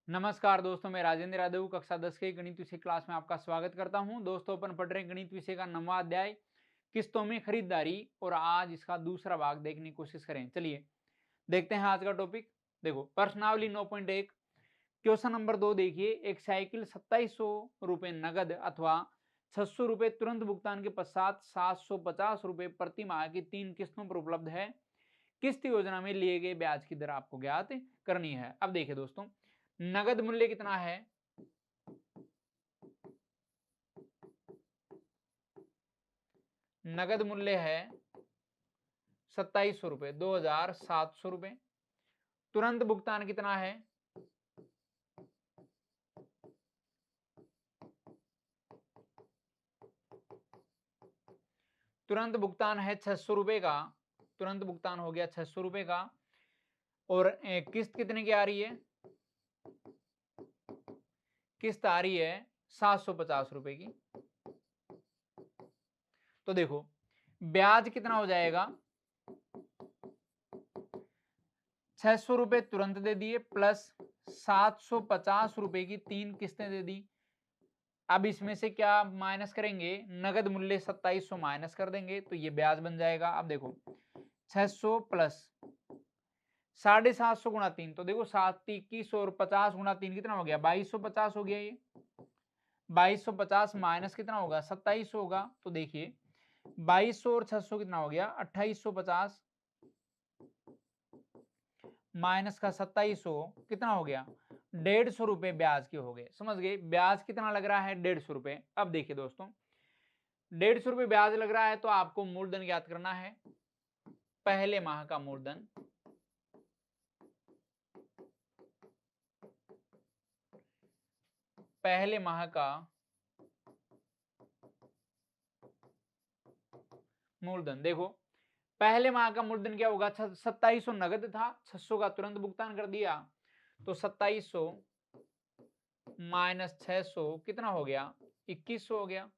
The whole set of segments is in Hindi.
नमस्कार दोस्तों, मैं राजेंद्र यादव कक्षा 10 के गणित विषय क्लास में आपका स्वागत करता हूं। दोस्तों, अपन पढ़ रहे हैं गणित विषय का 9वां अध्याय किस्तों में खरीदारी और आज इसका दूसरा भाग देखने की कोशिश करें। चलिए देखते हैं आज का टॉपिक। देखो प्रश्नावली 9.1 क्वेश्चन नंबर 2 देखिए। एक साइकिल 2700 रुपए नगद अथवा 600 रुपए तुरंत भुगतान के पश्चात 750 रुपए प्रति माह की 3 किस्तों पर उपलब्ध है। किस्त योजना में लिए गए ब्याज की दर आपको ज्ञात करनी है। अब देखिए दोस्तों, नगद मूल्य कितना है? नगद मूल्य है 2700 रुपए, 2700 रुपए। तुरंत भुगतान कितना है? तुरंत भुगतान है 600 रुपए का। तुरंत भुगतान हो गया 600 रुपए का। और किस्त कितने की आ रही है? किस्त आ रही है 750 रुपए की। तो देखो ब्याज कितना हो जाएगा? 600 रुपए तुरंत दे दिए प्लस 750 रुपए की 3 किस्तें दे दी। अब इसमें से क्या माइनस करेंगे? नगद मूल्य 2700 माइनस कर देंगे तो ये ब्याज बन जाएगा। अब देखो 600 प्लस 750 गुणा 3, तो देखो 721 और 50 गुणा 3 कितना हो गया? 2250 हो गया। ये 2250 माइनस कितना होगा? 2700 होगा। तो देखिए 2200 और 600 कितना हो गया? 2850 माइनस का 2700 कितना हो गया? 150 रुपए ब्याज के हो गए। समझ गए? ब्याज कितना लग रहा है? 150 रुपए। अब देखिए दोस्तों, 150 रुपए ब्याज लग रहा है तो आपको मूलधन ज्ञात करना है। पहले माह का मूलधन, पहले माह का मूलधन। देखो पहले माह का मूलधन क्या होगा? 2700 नगद था, 600 का तुरंत भुगतान कर दिया, तो 2700 माइनस 600 कितना हो गया? 2100 हो गया।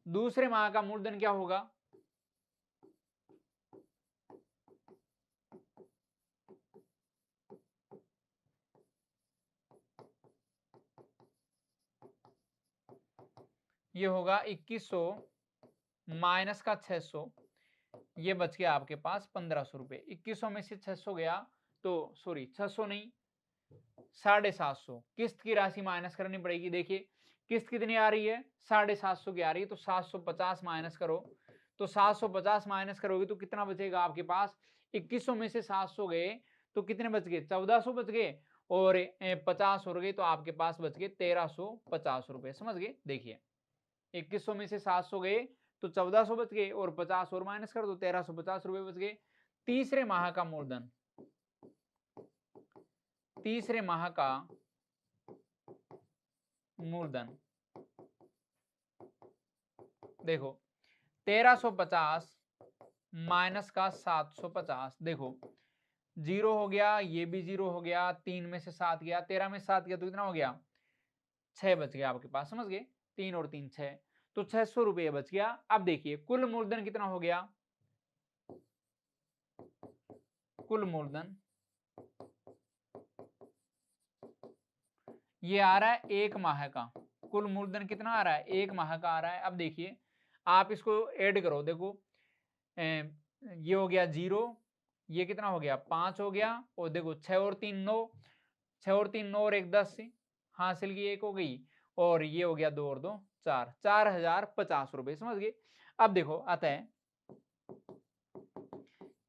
दूसरे माह का मूलधन क्या होगा? ये होगा 2100 माइनस का 600, ये बच गया आपके पास 1500 रुपए। 2100 में से 600 गया तो सॉरी 600 नहीं, 750 किस्त की राशि माइनस करनी पड़ेगी। देखिए किस्त कितनी आ रही है? 750 की आ रही है, तो 750 माइनस करो। तो 750 माइनस करोगे तो कितना बचेगा आपके पास? 2100 में से 700 गए तो कितने बच गए? 1400 बच गए। और 50 हो गए तो आपके पास बच गए 1350 रुपए। समझ गए? देखिए 2100 में से 700 गए तो 1400 बच गए और 50 और माइनस कर दो, 1350 रुपए बच गए। तीसरे माह का मूलधन, तीसरे माह का मूलधन देखो 1350 माइनस का 750, देखो जीरो हो गया, ये भी जीरो हो गया, 3 में से 7 गया, 13 में 7 गया तो कितना हो गया? 6 बच गया आपके पास। समझ गए? 3 और 3 6, तो 600 रुपये बच गया। अब देखिए कुल मूलधन कितना हो गया? कुल मूलधन ये आ रहा है 1 माह का। कुल मूलधन कितना आ रहा है? 1 माह का आ रहा है। अब देखिए आप इसको ऐड करो। देखो ये हो गया 0, ये कितना हो गया? 5 हो गया, और देखो 6 और 3 9, 6 और 3 9 और 1 10, हासिल की 1 हो गई, और ये हो गया 2 और 2 4, 4050 रुपए। समझ गए? अब देखो अतः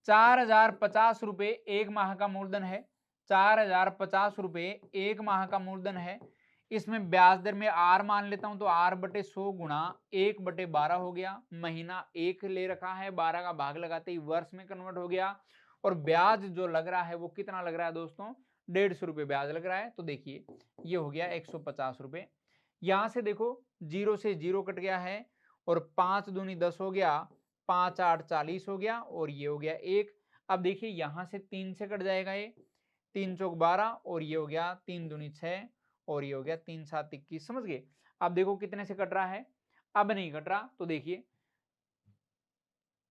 4050 रुपए 1 माह का मूलधन है। 4050 रुपए 1 माह का मूलधन है। इसमें ब्याज दर में आर मान लेता हूं तो आर बटे 100 गुणा 1/12 हो गया। महीना 1 ले रखा है, 12 का भाग लगाते ही वर्ष में कन्वर्ट हो गया। और ब्याज जो लग रहा है वो कितना लग रहा है दोस्तों? 150 रुपए ब्याज लग रहा है। तो देखिए ये हो गया 150 रुपए। यहां से देखो 0 से 0 कट गया है, और 5 दूनी 10 हो गया, 5 8 40 हो गया, और ये हो गया 1। अब देखिए यहां से 3 से कट जाएगा, ये 3 चौक 12, और ये हो गया 3 दूनी 6, और ये हो गया 3 7 21। समझ गए? अब देखो कितने से कट रहा है? अब नहीं कट रहा। तो देखिए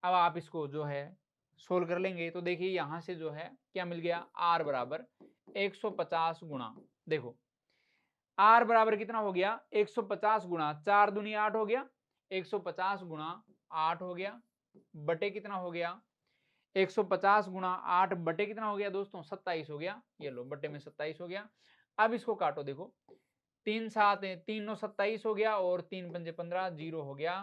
अब आप इसको जो है सोल्व कर लेंगे तो देखिए यहां से जो है क्या मिल गया? आर बराबर 150 गुणा देखो आर बराबर कितना हो गया 150 गुणा 4 दूनी 8 हो गया, 150 गुणा 8 हो गया बटे कितना हो गया 150 गुणा 8 बटे कितना हो गया दोस्तों 27 हो गया, ये लो बटे में 27 हो गया। अब इसको काटो, देखो 3 7 है 3 9 27 हो गया और 3 पंजे 15 जीरो हो गया।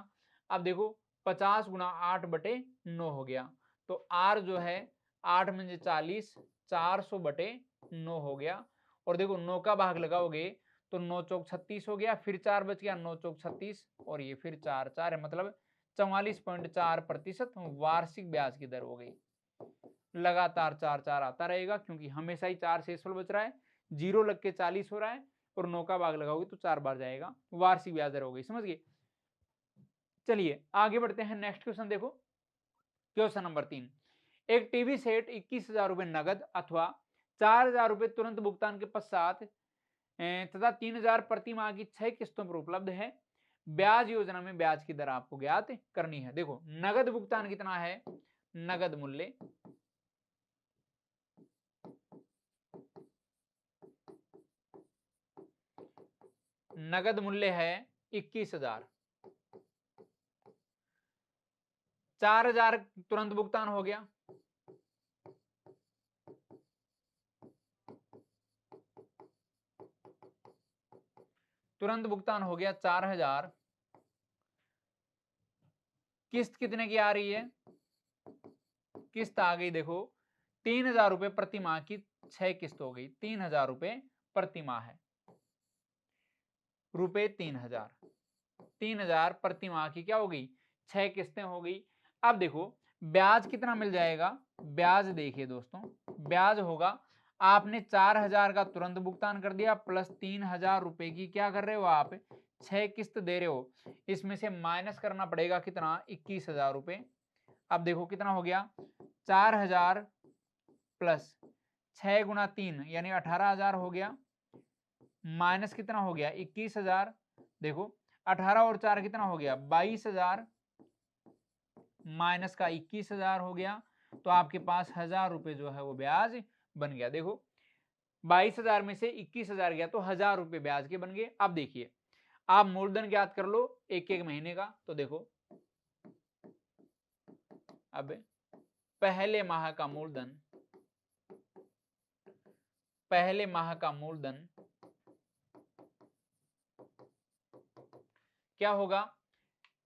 अब देखो 50 गुणा 8 बटे 9 हो गया, तो आर जो है 8 मंजे 40 400 बटे 9 हो गया। और देखो 9 का भाग लगाओगे तो 9 चौक 36 हो गया, फिर 4 बच गया 9 चौक 36 और ये फिर 4 4 है, मतलब 44.4% वार्षिक ब्याज की दर हो गई। लगातार 4 4 आता रहेगा क्योंकि हमेशा ही 4 शेषफल बच रहा है, जीरो लग के 40 हो रहा है और 9 का भाग लगाओगे तो 4 बार जाएगा, वार्षिक ब्याज दर हो गई। समझ गए? चलिए आगे बढ़ते हैं। नेक्स्ट क्वेश्चन देखो, क्वेश्चन नंबर 3। एक टीवी सेट 21,000 रुपए नगद अथवा 4,000 रुपए तुरंत भुगतान के पश्चात तथा 3,000 प्रति माह की 6 किस्तों पर उपलब्ध है। ब्याज योजना में ब्याज की दर आपको ज्ञात करनी है। देखो नगद भुगतान कितना है, नगद मूल्य है 21,000, 4,000 तुरंत भुगतान हो गया, तुरंत भुगतान हो गया 4,000। किस्त कितने की आ रही है, किस्त आ गई देखो 3,000 रुपए प्रति माह की 6 किस्त हो गई, 3,000 रुपए प्रति माह है, रुपए 3,000, 3,000 प्रति माह की क्या हो गई 6 किस्तें हो गई। अब देखो ब्याज कितना मिल जाएगा, ब्याज देखिए दोस्तों, ब्याज होगा आपने 4,000 का तुरंत भुगतान कर दिया प्लस 3,000 रुपए की क्या कर रहे हो आप 6 किस्त दे रहे हो, इसमें से माइनस करना पड़ेगा कितना 21,000 रुपए। अब देखो कितना हो गया 4,000 प्लस 6 गुणा 3 यानी 18,000 हो गया, माइनस कितना हो गया 21,000। देखो 18 और 4 कितना हो गया 22,000 माइनस का 21,000 हो गया, तो आपके पास 1,000 रुपए जो है वो ब्याज बन गया। देखो 22,000 में से 21,000 गया तो 1,000 रुपए ब्याज के बन गए। अब देखिए आप मूलधन ज्ञात कर लो एक एक महीने का, तो देखो अब पहले माह का मूलधन, पहले माह का मूलधन क्या होगा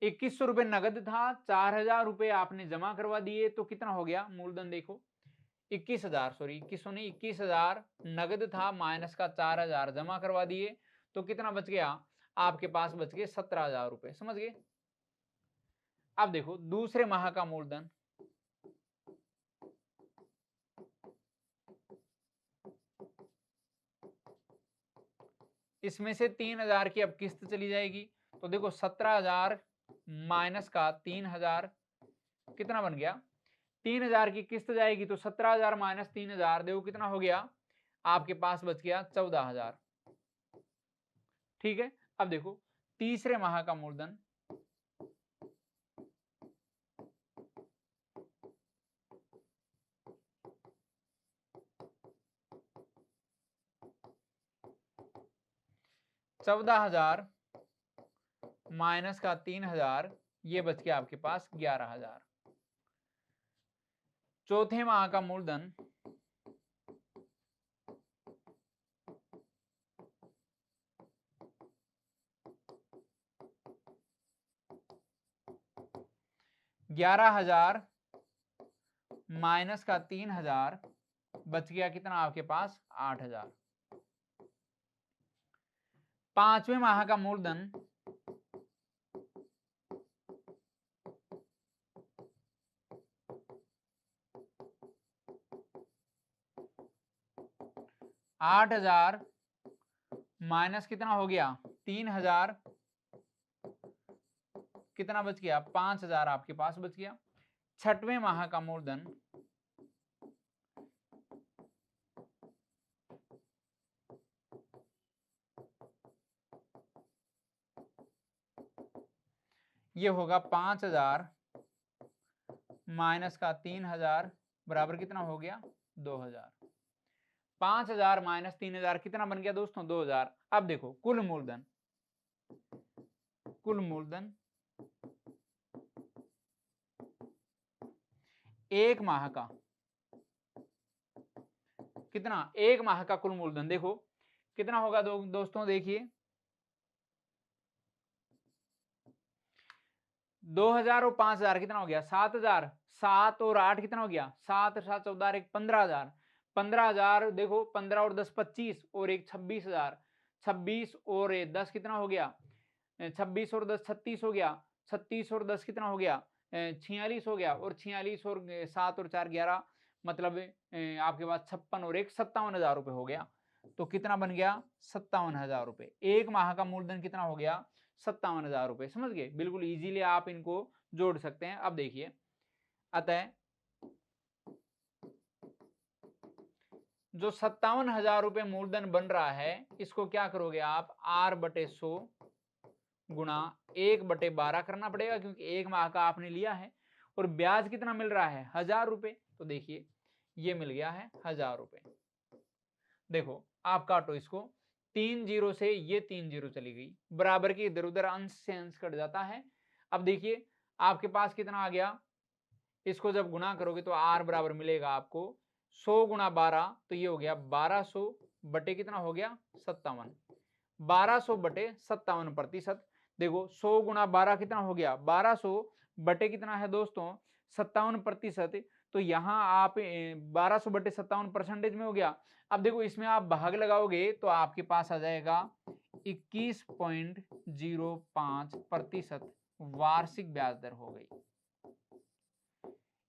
2100 रुपए नगद था, 4,000 रुपए आपने जमा करवा दिए तो कितना हो गया मूलधन देखो 21,000, सॉरी 2100 नहीं 21,000 नगद था माइनस का 4,000 जमा करवा दिए तो कितना बच गया आपके पास बच गए 17,000 रुपए। समझ गए? अब देखो दूसरे माह का मूलधन, इसमें से 3,000 की अब किस्त चली जाएगी, तो देखो 17,000 माइनस का 3,000 कितना बन गया 3,000 की किस्त जाएगी तो 17,000 माइनस 3,000 देखो कितना हो गया आपके पास बच गया 14,000। ठीक है, अब देखो तीसरे माह का मूलधन, $14,000 माइनस का 3,000 ये बच गया आपके पास 11,000। चौथे माह का मूलधन, $11,000 माइनस का 3,000 बच गया कितना आपके पास 8,000। पांचवें माह का मूलधन, $8,000 माइनस कितना हो गया 3,000 कितना बच गया 5,000 आपके पास बच गया। छठवें माह का मूलधन, ये होगा 5,000 माइनस का 3,000 बराबर कितना हो गया 2,000। 5000 माइनस 3000 कितना बन गया दोस्तों 2000। अब देखो कुल मूलधन एक माह का कितना, एक माह का कुल मूलधन देखो कितना होगा दोस्तों देखिए 2000 और 5000 कितना हो गया 7000, 7 और 8 कितना हो गया 7 7 14 एक 15000, 15000 देखो 15 और 10 25 और एक 26000, 26 और 10 कितना हो गया 26 और 10 36 हो गया, 36 और 10 कितना हो गया 46 हो गया, और 46 और 7 और 4 11 मतलब आपके पास 56 और एक 57,000 रुपए हो गया। तो कितना बन गया 57,000 रुपए। एक माह का मूलधन कितना हो गया 57,000 रुपए। समझ गए, बिल्कुल इजीली आप इनको जोड़ सकते हैं। अब देखिए अतः जो 57,000 रुपए मूलधन बन रहा है इसको क्या करोगे आप R/100 गुणा 1/12 करना पड़ेगा, क्योंकि एक माह का आपने लिया है। और ब्याज कितना मिल रहा है 1000 रुपए, तो देखिए ये मिल गया है 1000 रुपए। देखो आप काटो इसको, 3 जीरो से ये 3 जीरो चली गई, बराबर की इधर उधर अंश से अंश कट जाता है। अब देखिए आपके पास कितना आ गया, इसको जब गुणा करोगे तो R बराबर मिलेगा आपको 100 गुणा 12, तो ये हो गया 1200 बटे कितना हो गया 57, 1200 बटे 57%। देखो 100 गुणा 12 कितना हो गया 1200 बटे कितना है दोस्तों 57%। तो यहाँ आप 1200 बटे 57% में हो गया। अब देखो इसमें आप भाग लगाओगे तो आपके पास आ जाएगा 21.05% वार्षिक ब्याज दर हो गई।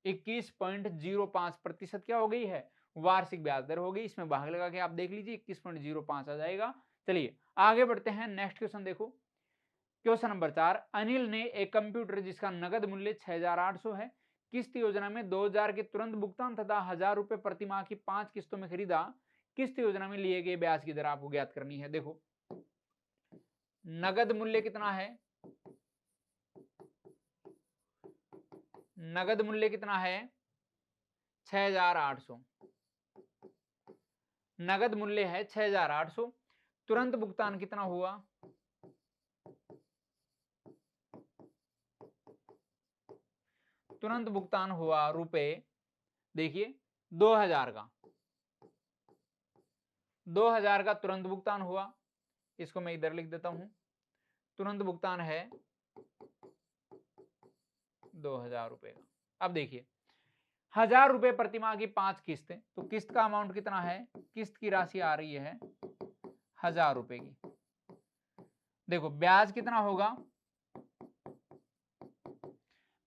21.05% क्या हो गई है वार्षिक ब्याज दर हो गई। इसमें भाग लगा के आप देख लीजिए 21.05 आ जाएगा। चलिए आगे बढ़ते हैं, नेक्स्ट क्वेश्चन देखो। क्वेश्चन नंबर 4, अनिल ने एक कंप्यूटर जिसका नगद मूल्य 6,800 है किस्त योजना में 2,000 के तुरंत भुगतान तथा 1,000 रुपए प्रति माह की 5 किस्तों में खरीदा। किस्त योजना में लिए गए ब्याज की दर आपको ज्ञात करनी है। देखो नगद मूल्य कितना है, नगद मूल्य कितना है 6,800, नगद मूल्य है 6,800। तुरंत भुगतान कितना हुआ, तुरंत भुगतान हुआ रुपए देखिए 2,000 का, 2,000 का तुरंत भुगतान हुआ। इसको मैं इधर लिख देता हूं, तुरंत भुगतान है 2,000 रुपए का। अब देखिए 1,000 रुपए प्रति माह की 5 किस्त, तो किस्त का अमाउंट कितना है, किस्त की राशि आ रही है 1,000 रुपए की। देखो ब्याज कितना होगा,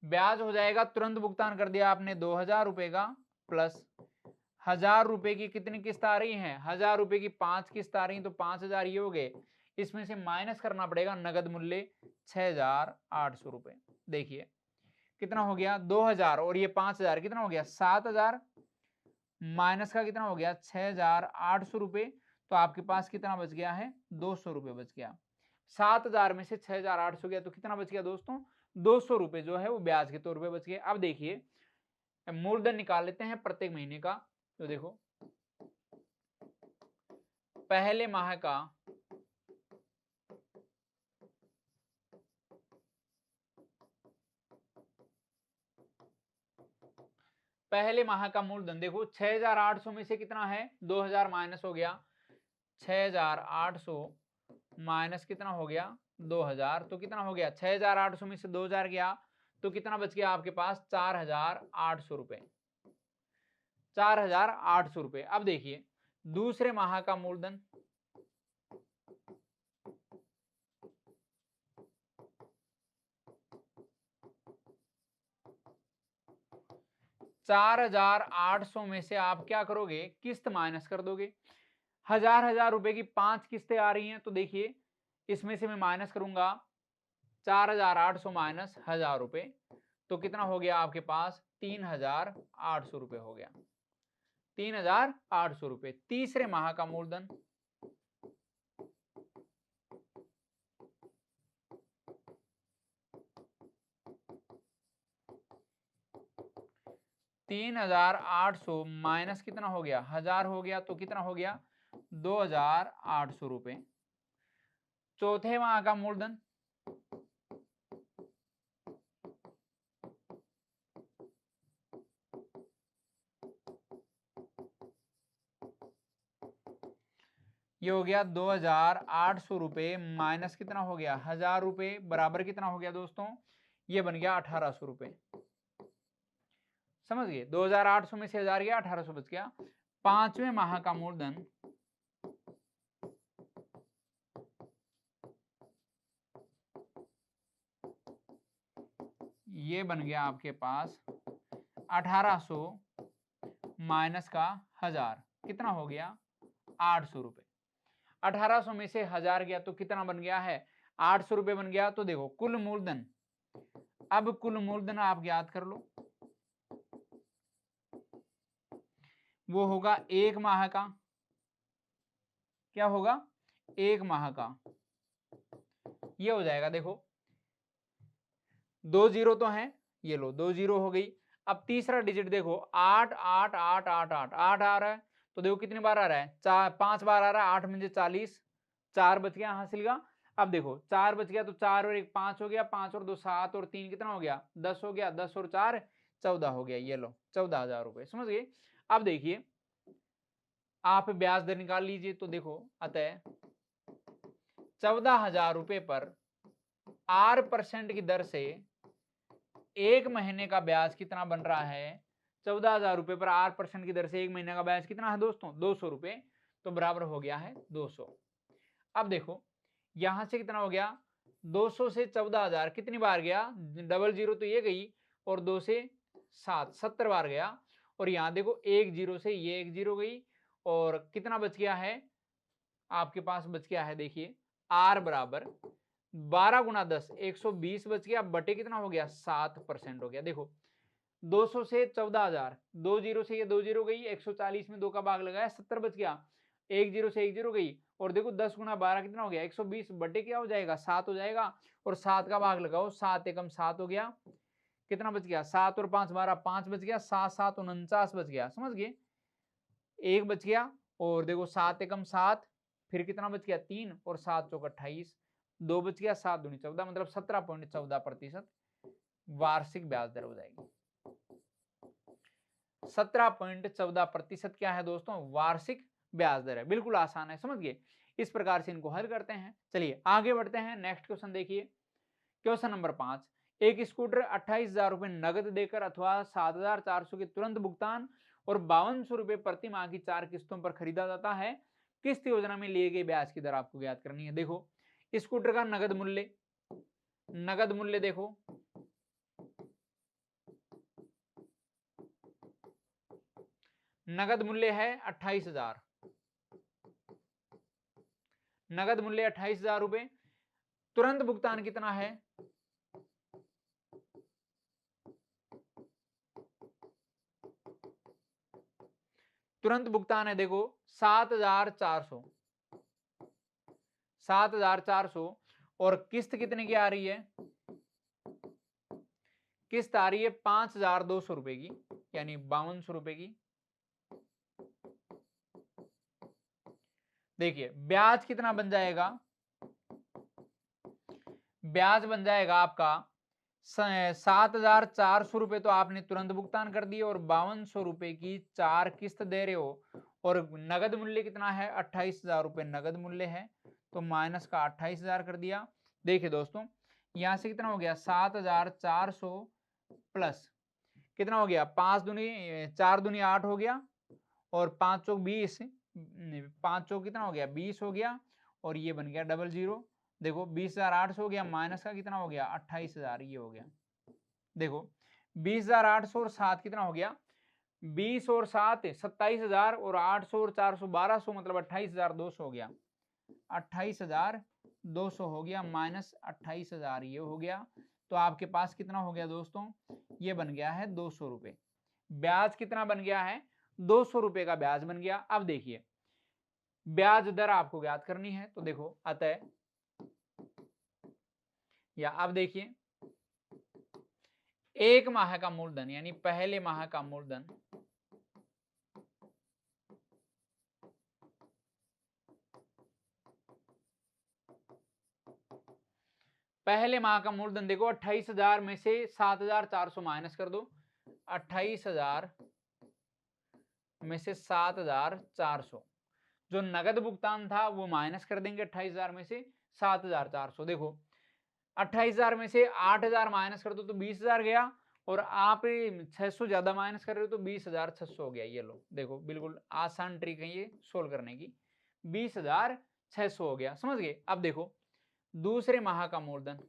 ब्याज हो जाएगा तुरंत भुगतान कर दिया आपने 2,000 रुपए का प्लस 1,000 रुपए की कितनी किस्त आ रही है 1,000 रुपए की 5 किस्त आ रही है, तो 5,000 ये हो गए। इसमें से माइनस करना पड़ेगा नगद मूल्य 6,800 रुपए। देखिए कितना हो गया 2,000 और ये 5,000 कितना हो गया 7,000, माइनस का कितना हो गया 6,800 रुपए। तो आपके पास कितना बच गया है 200 रुपए बच गया। 7,000 में से 6,800 गया तो कितना बच गया दोस्तों 200 रुपए जो है वो ब्याज के तौर पे बच गए। अब देखिए मूलधन निकाल लेते हैं प्रत्येक महीने का। तो देखो पहले माह का मूलधन देखो 6,800 में से कितना है 2,000 माइनस हो गया, 6,800 माइनस कितना हो गया 2,000, तो कितना हो गया 6,800 में से 2,000 गया तो कितना बच गया आपके पास 4,800 रुपए, 4,800 रुपए। अब देखिए दूसरे माह का मूलधन 4,800 में से आप क्या करोगे किस्त माइनस कर दोगे। 1,000 रुपए की 5 किस्तें आ रही हैं, तो देखिए इसमें से मैं माइनस करूंगा 4,800 माइनस 1,000 रुपए, तो कितना हो गया आपके पास 3,800 रुपए हो गया, 3,800 रुपए। तीसरे माह का मूलधन 3,800 माइनस कितना हो गया 1000 हो गया, तो कितना हो गया 2,800 रुपए। चौथे माह का मूलधन ये हो गया 2,800 रुपए माइनस कितना हो गया 1000 रुपए बराबर कितना हो गया दोस्तों, ये बन गया 1,800 रुपए। समझ गए, 2,800 में से 1000 गया, 1,800 बच गया। पांचवें माह का मूलधन ये बन गया आपके पास 1,800 माइनस का 1000 कितना हो गया 800 रुपए। 1,800 में से 1000 गया तो कितना बन गया है 800 रुपए बन गया। तो देखो कुल मूलधन, अब कुल मूलधन आप ज्ञात कर लो, वो होगा एक माह का, क्या होगा एक माह का, ये हो जाएगा। देखो 2 जीरो तो है, ये लो 2 जीरो हो गई। अब तीसरा डिजिट देखो 8 8 8 8 8 8 आ रहा है, तो देखो कितनी बार आ रहा है 5 बार आ रहा है, 8 में 40, 4 बच गया हासिल का। अब देखो 4 बच गया तो 4 और 1 5 हो गया, 5 और 2 7 और 3 कितना हो गया 10 हो गया, 10 और 4 14 हो गया। ये लो 14,000 रुपए। समझ गए। अब देखिए आप ब्याज दर निकाल लीजिए, तो देखो अतः 14,000 रुपए पर 8% की दर से एक महीने का ब्याज कितना बन रहा है 14,000 रुपए पर 8% की दर से एक महीने का ब्याज कितना है दोस्तों 200 रुपए, तो बराबर हो गया है 200। अब देखो यहां से कितना हो गया 200 से 14,000 कितनी बार गया, डबल जीरो तो ये गई और 2 से 7 70 बार गया। और यहां देखो एक जीरो से ये एक जीरो गई और कितना बच गया है आपके पास, बच गया है देखिए आर बराबर 12 गुना 10 120 बच गया, बटे कितना हो गया 7% हो गया। देखो 200 से 14,000, 2 जीरो से ये 2 जीरो गई, 140 में 2 का भाग लगाया 70 बच गया, एक जीरो से एक जीरो गई और देखो 10 गुना 12 कितना हो गया 120, बटे क्या हो जाएगा 7 हो जाएगा और 7 का भाग लगाओ, 7 एकम 7 हो गया, कितना बच गया 7 और 5 12 5 बच गया, 7 7 49 बच गया। समझ गए, एक बच गया और देखो 7 एकम 7, फिर कितना बच गया 3 और 7 चौक 28, 2 बच गया 7 दूनी 14, मतलब 17.14% वार्षिक ब्याज दर हो जाएगी। 17.14% क्या है दोस्तों वार्षिक ब्याज दर है। बिल्कुल आसान है, समझ गए। इस प्रकार से इनको हल करते हैं। चलिए आगे बढ़ते हैं, नेक्स्ट क्वेश्चन देखिए। क्वेश्चन नंबर 5, एक स्कूटर 28,000 रुपए नगद देकर अथवा 7,400 के तुरंत भुगतान और 5,200 रुपए प्रति माह की 4 किस्तों पर खरीदा जाता है। किस्त योजना में लिए गए ब्याज की दर आपको ज्ञात करनी है। देखो स्कूटर का नगद मूल्य देखो नगद मूल्य है 28,000, नगद मूल्य 28,000 रुपए। तुरंत भुगतान कितना है तुरंत भुगतान है देखो 7,400, 7,400 और किस्त कितने की आ रही है, किस्त आ रही है 5,200 रुपए की, यानी 5,200 रुपए की। देखिए ब्याज कितना बन जाएगा, ब्याज बन जाएगा आपका 7,400 रुपए तो आपने तुरंत भुगतान कर दिए और 5,200 रुपए की 4 किस्त दे रहे हो और नगद मूल्य कितना है 28,000 रुपए नगद मूल्य है, तो माइनस का 28,000 कर दिया। देखिए दोस्तों यहां से कितना हो गया 7,400 प्लस कितना हो गया 5 दूनी 4 दूनी 8 हो गया और 5 चौक 20, 5 चौक कितना हो गया 20 हो गया और ये बन गया डबल जीरो। देखो 20,800 हो गया माइनस का कितना हो गया 28,000, ये हो गया। देखो 20,800 और 7 कितना हो गया 20 और 7 27,000 और 800 और 400 1200, मतलब 28,200 हो गया, 28,200 हो गया माइनस 28,000 ये हो गया। तो आपके पास कितना हो गया दोस्तों, ये बन गया है 200 रुपए। ब्याज कितना बन गया है 200 रुपए का ब्याज बन गया। अब देखिए ब्याज दर आपको ज्ञात करनी है, तो देखो अतः या अब देखिए एक माह का मूलधन यानी पहले माह का मूलधन पहले माह का मूलधन देखो 28,000 में से 7,400 माइनस कर दो, 28,000 में से 7,400 जो नगद भुगतान था वो माइनस कर देंगे 28,000 में से 7,400। देखो 28,000 में से 8,000 माइनस कर दो तो 20,000 गया, और आप 600 ज्यादा माइनस कर रहे हो तो 20,600 हो गया। ये लो देखो बिल्कुल आसान ट्रिक है ये सोल्व करने की। 20,600 हो गया, समझ गए। अब देखो दूसरे माह का मूलधन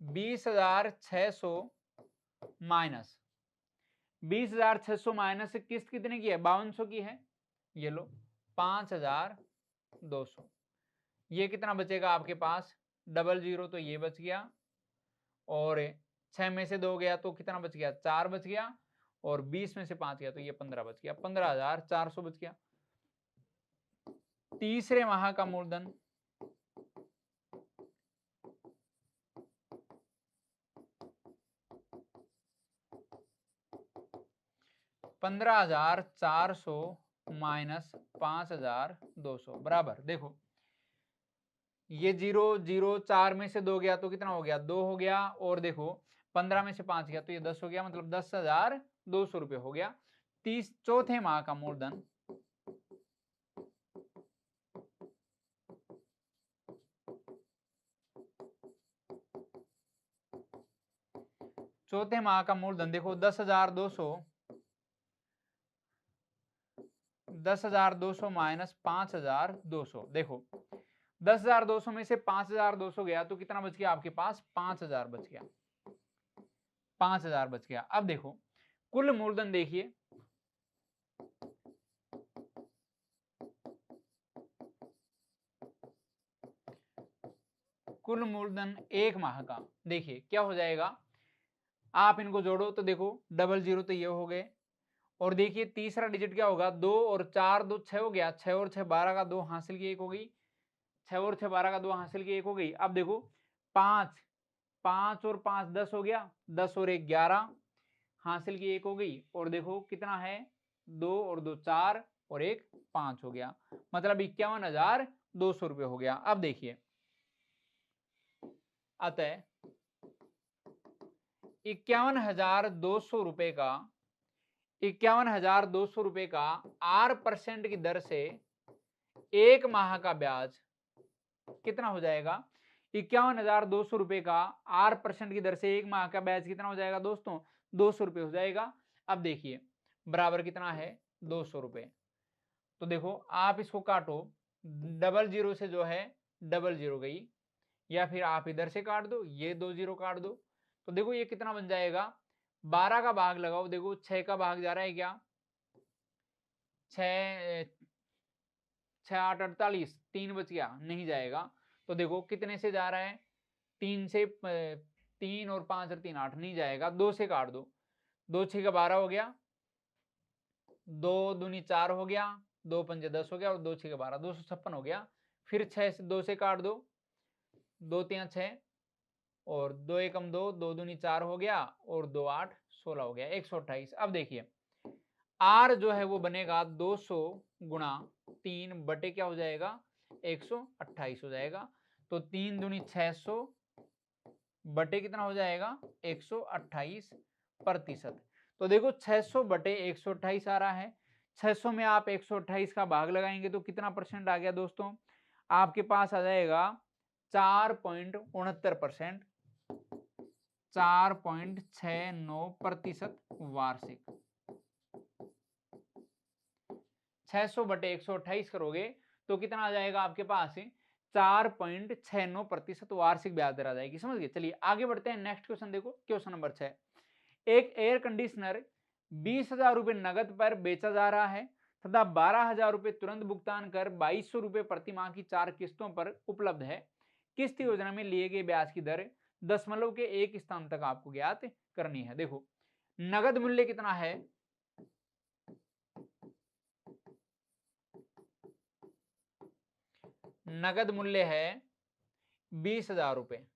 20,600 माइनस 20,600 माइनस किस्त कितने की है, 5200 की है। ये लो 5,200। ये कितना बचेगा आपके पास, 00 तो ये बच गया, और 6 में से 2 गया तो कितना बच गया, 4 बच गया, और 20 में से 5 गया तो ये 15 बच गया, 15,400 बच गया। तीसरे माह का मूलधन 15,400 माइनस 5,200 बराबर, देखो ये 0 0 4 में से 2 गया तो कितना हो गया, 2 हो गया, और देखो 15 में से 5 गया तो ये 10 हो गया, मतलब 10,200 रुपये हो गया। चौथे माह का मूलधन चौथे माह का मूलधन देखो 10,200 माइनस 5,200। देखो 10,200 में से 5,200 गया तो कितना बच गया आपके पास, 5,000 बच गया, 5,000 बच गया। अब देखो कुल मूलधन देखिए, कुल मूलधन एक माह का देखिए क्या हो जाएगा, आप इनको जोड़ो तो देखो 00 तो ये हो गए, और देखिए तीसरा डिजिट क्या होगा, 2 और 4 2 6 हो गया, 6 और 6 12 का 2 हासिल की 1 हो गई, 6 और 6 12 का 2 हासिल की 1 हो गई। अब देखो 5 5 और 5 10 हो गया, 10 और 1 11 हासिल की 1 हो गई, और देखो कितना है, 2 और 2 4 और 1 5 हो गया, मतलब 51,200 रुपये हो गया। अब देखिए अतः 51,200 रुपये का 51,200 रुपये का 8% की दर से एक माह का ब्याज कितना हो जाएगा, 51,200 रुपये का 8% की दर से एक माह का ब्याज कितना हो जाएगा दोस्तों, 200 रुपये हो जाएगा। अब देखिए बराबर कितना है, 200 रुपये। तो देखो आप इसको काटो, 00 से जो है 00 गई, या फिर आप इधर से काट दो, ये 2 0 काट दो, तो देखो ये कितना बन जाएगा, 12 का भाग लगाओ, देखो 6 का भाग जा रहा है क्या, 6 6 8 48, 3 बच गया, नहीं जाएगा। तो देखो कितने से जा रहा है, 3 से, 3 और 5 और 3 8, नहीं जाएगा, 2 से काट दो, 2 6 का 12 हो गया, 2 दूनी 4 हो गया, 2 पंजे 10 हो गया, और 2 6 का 12 256 हो गया। फिर 6 से 2 से काट दो, 2 3 6, और 2 एकम 2, 2 दूनी 4 हो गया, और 2 8 16 हो गया, 128। अब देखिए आर जो है वो बनेगा 200 गुणा 3 बटे क्या हो जाएगा, 128 हो जाएगा। तो 3 दूनी 600 बटे कितना हो जाएगा, 128%। तो देखो 600 बटे 128 आ रहा है, 600 में आप 128 का भाग लगाएंगे तो कितना परसेंट आ गया दोस्तों, आपके पास आ जाएगा 4.69%, 4.69% वार्षिक। 600 बटे 128 करोगे तो कितना आ जाएगा आपके पास, 4.69% वार्षिक ब्याज दर आ जाएगी, समझ गए। चलिए आगे बढ़ते हैं, नेक्स्ट क्वेश्चन देखो, क्वेश्चन नंबर 6। एक एयर कंडीशनर 20,000 रुपए नगद पर बेचा जा रहा है तथा 12,000 रुपए तुरंत भुगतान कर 2,200 रुपए प्रति माह की 4 किस्तों पर उपलब्ध है। किस्त योजना में लिए गए ब्याज की दर दशमलव के एक स्थान तक आपको ज्ञात करनी है। देखो नगद मूल्य कितना है, नगद मूल्य है 20,000 रुपए,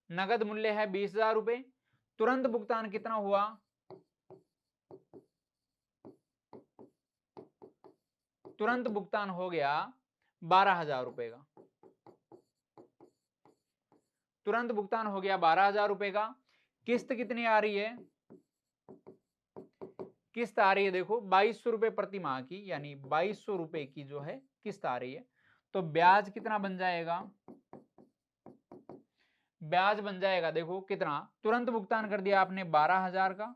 नगद मूल्य है 20,000 रुपए। तुरंत भुगतान कितना हुआ? तुरंत भुगतान हो गया 12,000 रुपए का, तुरंत भुगतान हो गया 12,000 रुपए का। किस्त कितनी आ रही है? किस्त आ रही है देखो 2200 रुपए प्रति माह की, यानी 2200 रुपए की जो है किस्त आ रही है। तो ब्याज कितना बन जाएगा? ब्याज बन जाएगा देखो कितना, तुरंत भुगतान कर दिया आपने 12,000 का,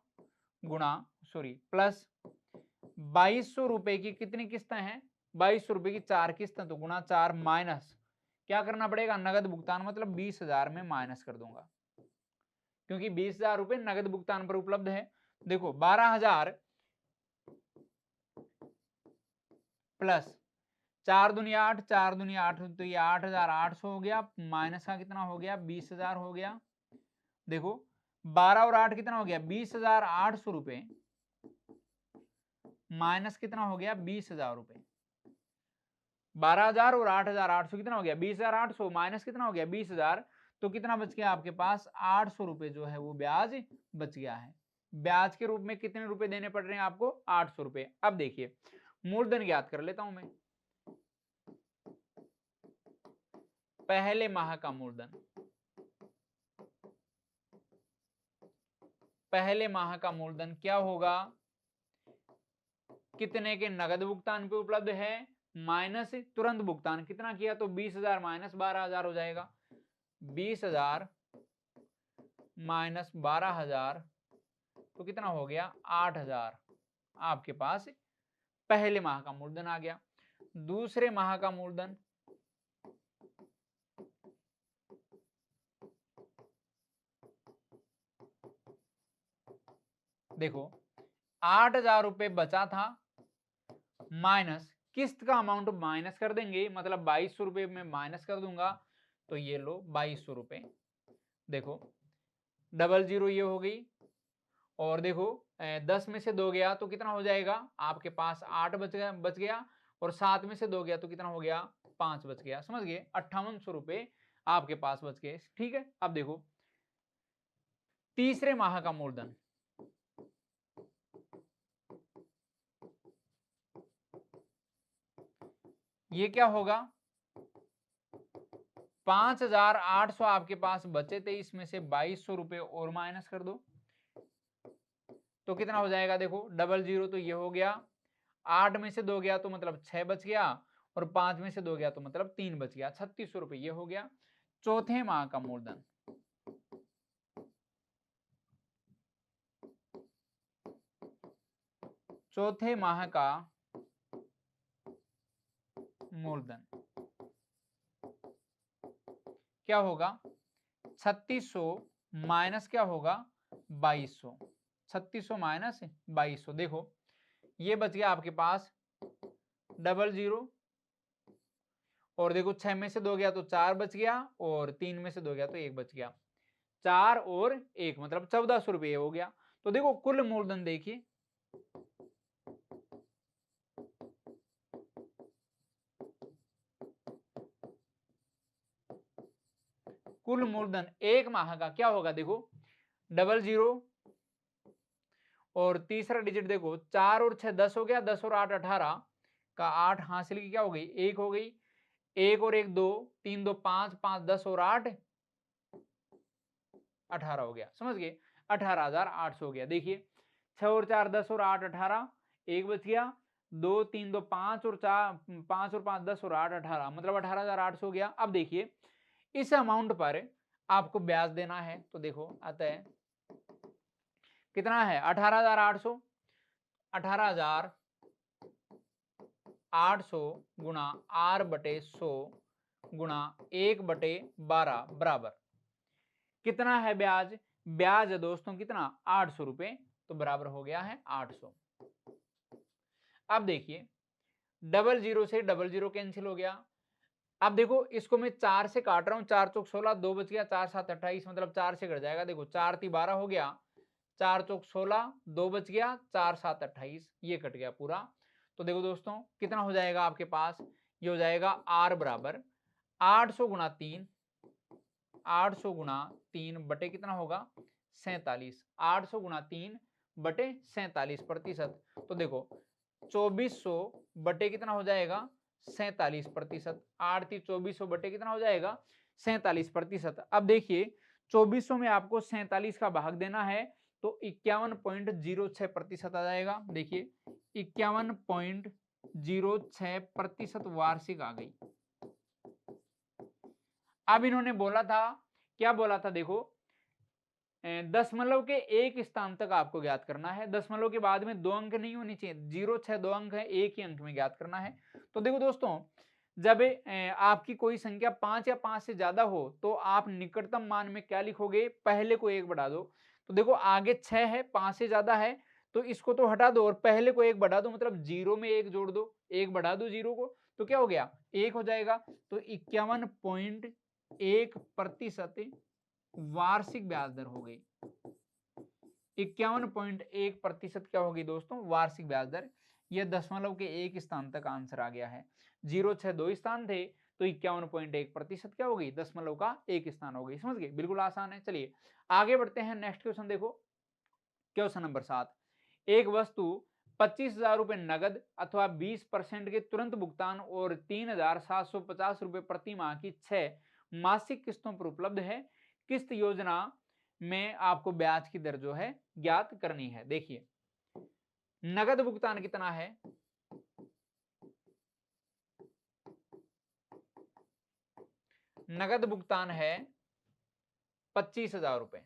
गुणा प्लस 2200 रुपए की कितनी किस्तें हैं? 2200 रुपए की 4 किस्तें, तो गुणा 4 माइनस क्या करना पड़ेगा? नगद भुगतान मतलब 20,000 में माइनस कर दूंगा, क्योंकि 20,000 रुपए नगद भुगतान पर उपलब्ध है। देखो 12,000 प्लस 4 दुनिया 8, 4 दुनिया 8, तो ये 8,800 हो गया, माइनस का कितना हो गया? 20,000 हो गया। देखो 12 और 8 कितना हो गया? 20,800 रुपए, माइनस कितना हो गया? 20,000 रुपए। 12,000 और 8,800 कितना हो गया? 20,800, माइनस कितना हो गया? 20,000। तो कितना बच गया आपके पास? 800 रुपए जो है वो ब्याज बच गया है। ब्याज के रूप में कितने रुपए देने पड़ रहे हैं आपको? 800 रुपए। अब देखिए मूलधन ज्ञात कर लेता हूं मैं। पहले माह का मूलधन, पहले माह का मूलधन क्या होगा? कितने के नगद भुगतान पे उपलब्ध है, माइनस तुरंत भुगतान कितना किया, तो 20,000 माइनस 12,000 हो जाएगा। 20,000 माइनस 12,000 तो कितना हो गया? 8,000 आपके पास पहले माह का मूलधन आ गया। दूसरे माह का मूलधन, देखो 8,000 रुपए बचा था, माइनस किस्त का अमाउंट माइनस कर देंगे, मतलब 2200 रुपए में माइनस कर दूंगा, तो ये लो 2200 रुपए। देखो 00 ये हो गई, और देखो 10 में से 2 गया तो कितना हो जाएगा आपके पास? 8 बच गया, और 7 में से 2 गया तो कितना हो गया? 5 बच गया। समझ गए? 5800 रुपए आपके पास बच गए। ठीक है, अब देखो तीसरे माह का मूलधन, ये क्या होगा? 5,800 आपके पास बचे थे, इसमें से 2200 रुपए और माइनस कर दो, तो कितना हो जाएगा? देखो 00 तो ये हो गया, 8 में से 2 गया तो मतलब 6 बच गया, और 5 में से 2 गया तो मतलब 3 बच गया, 3600 रुपए ये हो गया। चौथे माह का मूलधन, चौथे माह का मूलधन क्या होगा? 3600 माइनस क्या होगा? 2200, 3600 माइनस 2200। देखो ये बच गया आपके पास 00, और देखो 6 में से 2 गया तो 4 बच गया, और 3 में से 2 गया तो 1 बच गया, 4 और 1 मतलब 1400 रुपये हो गया। तो देखो कुल मूलधन देखिए, कुल मूलधन एक माह का क्या होगा? देखो 00, और तीसरा डिजिट देखो 4 और 6 10 हो गया, 10 और 8 18 का 8 हासिल की क्या हो गई? 1 हो गई, 1 और 1 2, 3 2 5, 5 10 और 8 18 हो गया। समझ गए? 18,800 हो गया। देखिए 6 और 4 10 और 8 18, 1 बच गया, 2 3 2 5 और 4 5 और 5 10 और 8 18, मतलब 18,800 हो गया। अब देखिए इस अमाउंट पर आपको ब्याज देना है, तो देखो अतः कितना है? 18,800, 18,800 गुणा R/100 गुणा 1/12 बराबर कितना है ब्याज? ब्याज है दोस्तों कितना? 800 रुपए, तो बराबर हो गया है 800। अब देखिए 00 से 00 कैंसिल हो गया। अब देखो इसको मैं 4 से काट रहा हूं, 4 चौक 16, 2 बच गया, 4 7 28, मतलब 4 से कट जाएगा। देखो 4 3 12 हो गया, 4 चौक 16, 2 बच गया, 4 7 28, ये कट गया पूरा। तो देखो दोस्तों कितना हो जाएगा आपके पास? ये हो जाएगा आर बराबर 800 गुणा 3, 800 गुणा 3 बटे कितना होगा 47, 800 गुणा 3 बटे 47%। तो देखो 2400 बटे कितना हो जाएगा 47%, 8 3 2400 बटे कितना हो जाएगा 47%। अब देखिए 2400 में आपको 47 का भाग देना है तो 51.06% आ जाएगा। देखिए 51.06% वार्षिक आ गई। अब इन्होंने बोला था, क्या बोला था देखो, दशमलव के एक स्थान तक आपको ज्ञात करना है। दशमलव के बाद में 2 अंक नहीं होनी चाहिए, 0 6 2 अंक है, एक ही अंक में ज्ञात करना है। तो देखो दोस्तों, जब आपकी कोई संख्या 5 या 5 से ज्यादा हो तो आप निकटतम मान में क्या लिखोगे, पहले को 1 बढ़ा दो। तो देखो आगे 6 है, 5 से ज्यादा है, तो इसको तो हटा दो और पहले को 1 बढ़ा दो, मतलब 0 में 1 जोड़ दो, 1 बढ़ा दो 0 को, तो क्या हो गया 1 हो जाएगा। तो 51.1% वार्षिक ब्याज दर हो गई। 51.1% क्या होगी दोस्तों, वार्षिक ब्याज दर। यह दशमलव के एक स्थान तक आंसर आ गया है। 0 6 2 स्थान थे तो 51.1% क्या होगी, दशमलव का एक स्थान हो गई। समझ गए, बिल्कुल आसान है। चलिए आगे बढ़ते हैं, नेक्स्ट क्वेश्चन देखो, क्वेश्चन नंबर 7। एक वस्तु 25,000 रुपए नगद अथवा 20% के तुरंत भुगतान और 3,750 रुपए प्रति माह की 6 मासिक किस्तों पर उपलब्ध है। किस्त योजना में आपको ब्याज की दर जो है ज्ञात करनी है। देखिए नगद भुगतान कितना है, नगद भुगतान है 25,000 रुपए,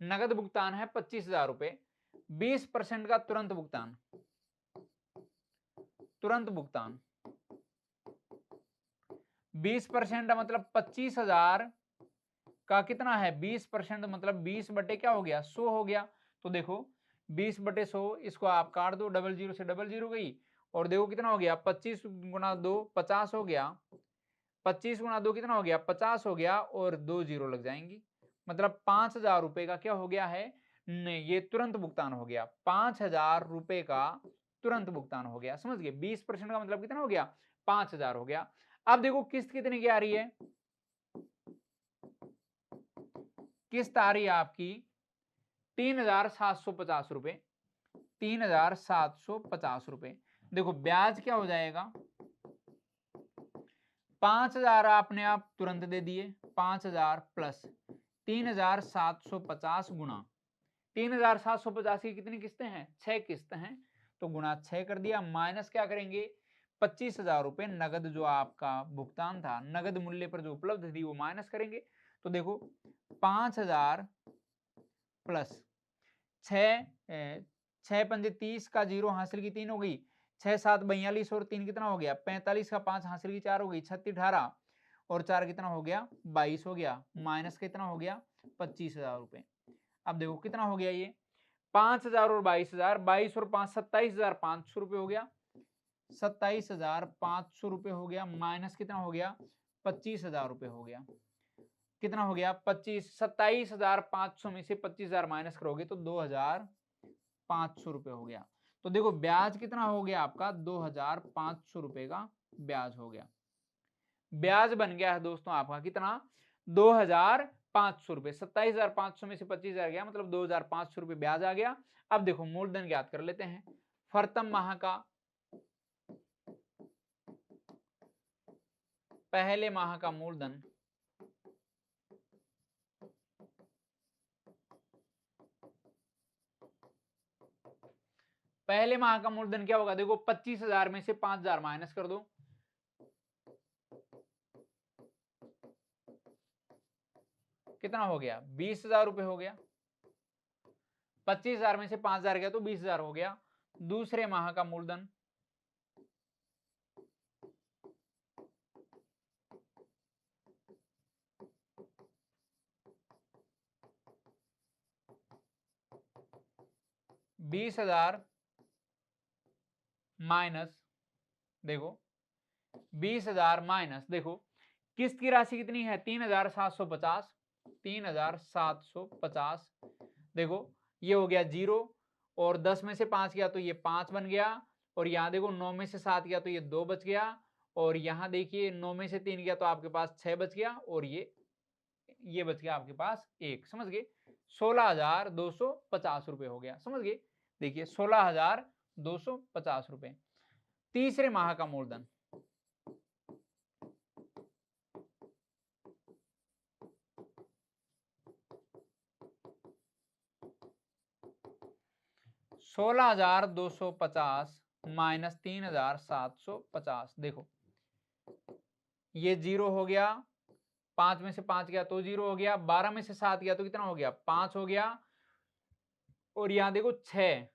नगद भुगतान है 25,000 रुपए। 20% का तुरंत भुगतान, तुरंत भुगतान 20% मतलब 25,000 का कितना है 20% मतलब 20 बटे क्या हो गया 100 हो गया। तो देखो 20 बटे 100, इसको आप काट दो, डबल जीरो से डबल जीरो गई, और देखो कितना हो गया 25 गुणा 2 50 हो गया, 25 गुणा 2 कितना हो गया 50 हो गया, और 2 जीरो लग जाएंगी, मतलब 5,000 रुपए का क्या हो गया है, नहीं ये तुरंत भुगतान हो गया। 5,000 रुपए का तुरंत भुगतान हो गया। समझ गए, 20% का मतलब कितना हो गया 5,000 हो गया। अब देखो किस्त कितने की आ रही है, किस्त आ रही है आपकी 3,750 रुपए, 3,750 रुपए। देखो ब्याज क्या हो जाएगा, 5,000 आपने आप तुरंत दे दिए, 5,000 प्लस 3,750 गुणा 3,750 की कितनी किस्तें हैं 6 किस्तें हैं, तो गुणा 6 कर दिया, माइनस क्या करेंगे 25,000 रुपए नगद जो आपका भुगतान था, नगद मूल्य पर जो उपलब्ध थी वो माइनस करेंगे। तो देखो 5,000 प्लस 6 पंजे 30 का 0 हासिल की 3 हो गई, 6 7 42 और 3 कितना हो गया 45 का 5 हासिल की 4 हो गई, 36 18 और 4 कितना हो गया 22 हो गया, माइनस कितना हो गया 25,000 रुपए। अब देखो कितना हो गया ये 5,000 और 22,000, 22 और 5 27,500 रुपए हो गया, 27,500 रुपए हो गया, माइनस कितना हो गया 25,000 रुपए हो गया, कितना हो गया 27,500 में से 25,000 माइनस करोगे तो 2,500 रुपए हो गया। तो देखो ब्याज कितना हो गया आपका 2,500 रुपए का ब्याज हो गया। ब्याज बन गया है दोस्तों आपका कितना 2,500 रुपए, 27,500 में से 25,000 गया मतलब 2,500 रुपए ब्याज आ गया। अब देखो मूलधन ज्ञात कर लेते हैं। प्रथम माह का, पहले माह का मूलधन, पहले माह का मूलधन क्या होगा, देखो 25,000 में से 5,000 माइनस कर दो, कितना हो गया 20,000 रुपए हो गया, 25,000 में से 5,000 गया तो 20,000 हो गया। दूसरे माह का मूलधन, $20,000 माइनस, देखो 20,000 माइनस, देखो किस्त की राशि कितनी है 3,750, 3,750, देखो ये हो गया 0 और 10 में से 5 गया तो ये 5 बन गया, और यहाँ देखो 9 में से 7 गया तो ये 2 बच गया, और यहाँ देखिए 9 में से 3 गया तो आपके पास 6 बच गया, और ये बच गया आपके पास 1। समझ गए? 16,250 रुपए हो गया। समझ गए? देखिए 16,250 रुपए। तीसरे माह का मूलधन, $16,250 माइनस 3,750। देखो ये 0 हो गया, 5 में से 5 गया तो 0 हो गया, 12 में से 7 गया तो कितना हो गया? 5 हो गया, और यहाँ देखो 6,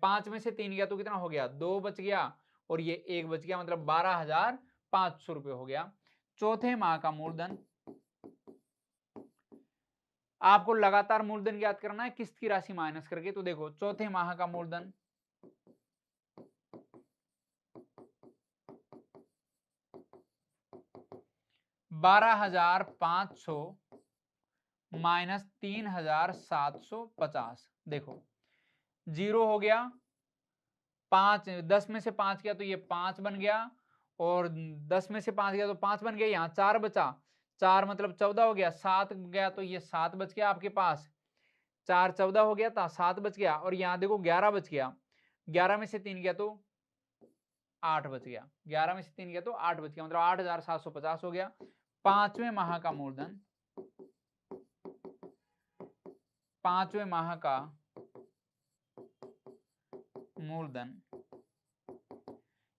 5 में से 3 गया तो कितना हो गया? 2 बच गया, और ये 1 बच गया, मतलब 12,500 रुपये हो गया। चौथे माह का मूलधन, आपको लगातार मूलधन ज्ञात करना है किस्त की राशि माइनस करके। तो देखो चौथे माह का मूलधन 12,500 माइनस 3,750। देखो 0 हो गया, 5, 10 में से 5 गया तो ये 5 बन गया, और 10 में से 5 गया तो 5 बन गया, यहाँ 4 बचा, 4 मतलब 14 हो गया, 7 गया तो ये 7 बच गया आपके पास, 4 14 हो गया था, 7 बच गया, और यहाँ देखो 11 बच गया, 11 में से 3 गया तो 8 बच गया, 11 में से 3 गया तो 8 बच गया, मतलब 8,750 हो गया। पांचवें माह का मूलधन, पांचवें माह का मूलधन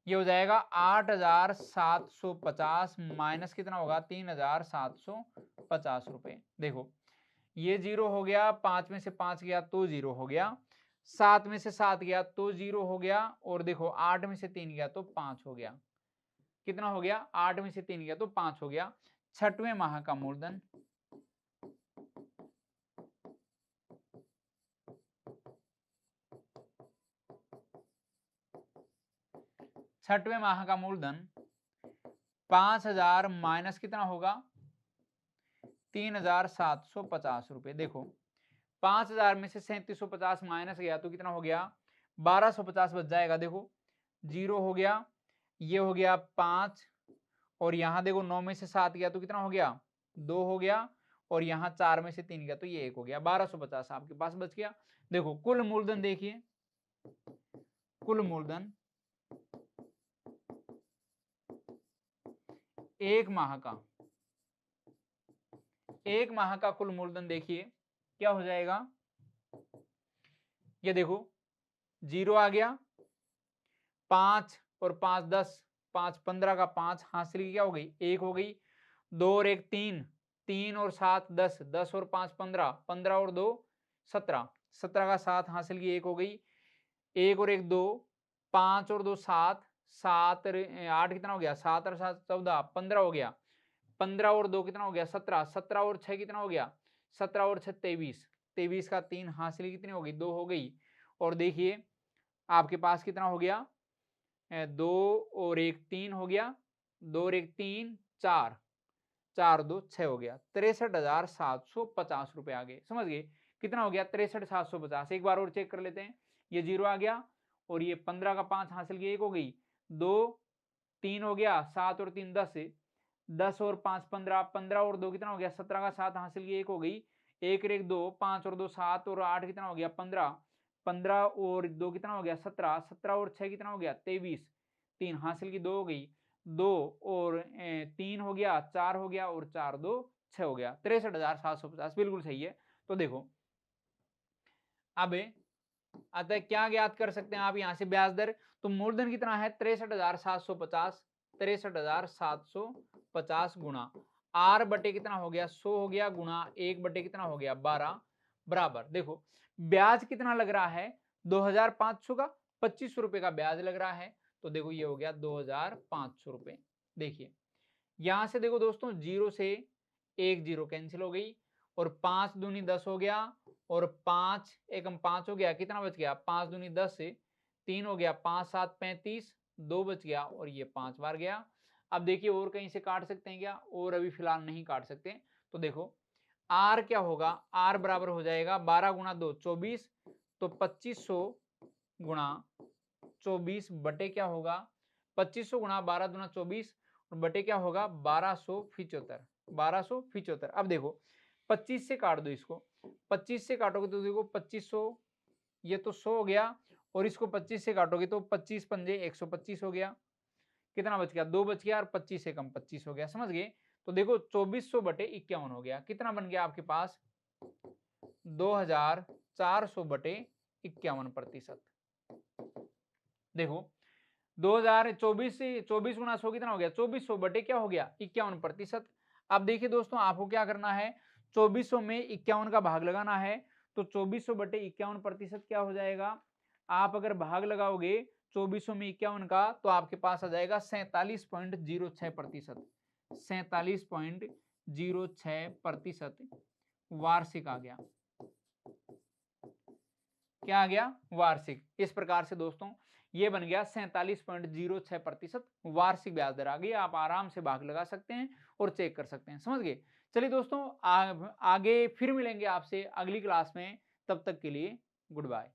ये हो जाएगा 8,750 माइनस कितना होगा? 3,750 रुपए। देखो ये 0 हो गया, 5 में से 5 गया तो 0 हो गया, 7 में से 7 गया तो 0 हो गया, और देखो 8 में से 3 गया तो 5 हो गया। कितना हो गया? 8 में से 3 गया तो 5 हो गया। छठवें माह का मूलधन, छठवें माह का मूलधन 5,000 माइनस कितना होगा? 3,750 रुपए। देखो 5,000 में से 3,750 माइनस गया तो कितना हो गया? 1,250 बच जाएगा। देखो 0 हो गया, ये हो गया 5, और यहाँ देखो 9 में से 7 गया तो कितना हो गया? 2 हो गया, और यहाँ 4 में से 3 गया तो ये 1 हो गया, 1,250 आपके पास बच गया। देखो कुल मूलधन देखिए, कुल मूलधन एक माह का कुल मूलधन देखिए क्या हो जाएगा? ये देखो 0 आ गया, 5 और 5 10, 5 15 का 5 हासिल की क्या हो गई? 1 हो गई, 2 और 1 3, 3 और 7 10, 10 और 5 15, 15 और 2 17, 17 का 7 हासिल की 1 हो गई, 1 और 1 2, 5 और 2 7, 7 8 कितना हो गया? 7 और 7 14, 15 हो गया, 15 और 2 कितना हो गया? 17, 17 और 6 कितना हो गया? 17 और 6 23, 23 का 3 हासिल कितनी हो गई? 2 हो गई, और देखिए आपके पास कितना हो गया? 2 और 1 3 हो गया, 2 और 1 3 4, 4 2 6 हो गया, 63,750 रुपए आ गए। समझ गए? कितना हो गया? 63,750। एक बार और चेक कर लेते हैं। ये 0 आ गया, और ये 15 का 5 हासिल की 1 हो गई, 2 3 हो गया, 7 और 3 10, 10 और 5 15, 15 और 2 कितना हो गया? 17 का 7 हासिल की 1 हो गई, 1 और 1 2, 5 और 2 7 और 8 कितना हो गया? 15, 15 और 2 कितना हो गया? 17, 17 और 6 कितना हो गया? 23, 3 हासिल की 2 हो गई, 2 और 3 हो गया, 4 हो गया, और 4 2 6 हो गया, 63,750 बिल्कुल सही है। तो देखो अब अतः क्या ज्ञात कर सकते हैं आप यहाँ से? ब्याज दर। तो मूलधन कितना है? 63,750, 63,750 गुणा आर बटे कितना हो गया? 100 हो गया, गुणा 1 बटे कितना हो गया? 12 बराबर। देखो ब्याज कितना लग रहा है? 2,500 का 25 रुपए का ब्याज लग रहा है। तो देखो ये हो गया 2,500 रुपए। देखिए यहां से देखो दोस्तों 0 से 1 0 कैंसिल हो गई, और 5 दूनी 10 हो गया, और 5 एकम 5 हो गया, कितना बच गया? 5 दूनी 10 से 3 हो गया, 5 7 35, 2 बच गया, और ये 5 बार गया। अब देखिए और कहीं से काट सकते हैं क्या? और अभी फिलहाल नहीं काट सकते। तो देखो आर क्या होगा? आर बराबर हो जाएगा 12 गुणा 2 24, तो 2500 गुणा 24 बटे क्या होगा 2500 गुणा 12 दूना 24 और बटे क्या होगा 1275। अब देखो 25 से काट दो इसको, 25 से काटोगे तो देखो 2500, ये तो 100 हो गया और इसको 25 से काटोगे तो 25 पंजे 125 हो गया। कितना बच गया 2 बच गया और 25 से कम 25 हो गया। समझ गए? तो देखो 2400 बटे 51 हो गया। कितना बन गया आपके पास 2400 बटे 51%। देखो 2024 से 24 गुना 100 कितना हो गया 2400 बटे क्या हो गया 51%। अब देखिए दोस्तों आपको क्या करना है 2400 में 51 का भाग लगाना है। तो 2400 बटे 51% क्या हो जाएगा, आप अगर भाग लगाओगे 2400 में 51 का तो आपके पास आ जाएगा 47.06%। 47.06% वार्षिक आ गया। क्या आ गया वार्षिक। इस प्रकार से दोस्तों ये बन गया 47.06% वार्षिक ब्याज दर आ गई। आप आराम से भाग लगा सकते हैं और चेक कर सकते हैं। समझ गए? चलिए दोस्तों आगे फिर मिलेंगे आपसे अगली क्लास में। तब तक के लिए गुड बाय।